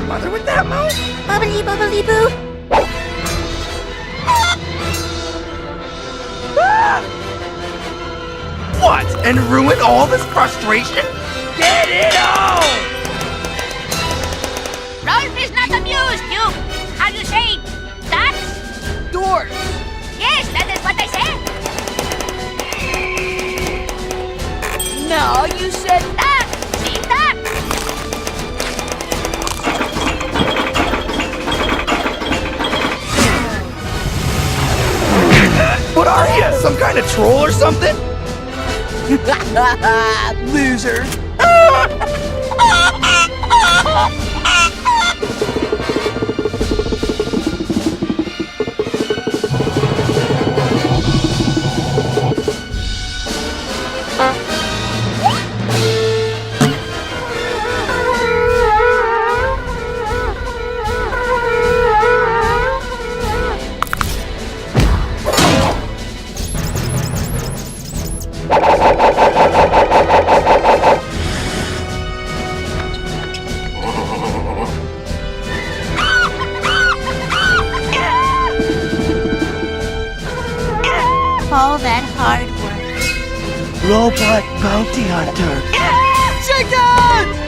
Bother with that, Mo? Bubbly bubbly boo. What? And ruin all this frustration? Get it on! Rolf is not amused, you. How do you say? That's? Doors! Yes, that is what I said. No, you said That. See that? What are you? Some kind of troll or something? loser. All that hard work. Robot bounty hunter. Chicken!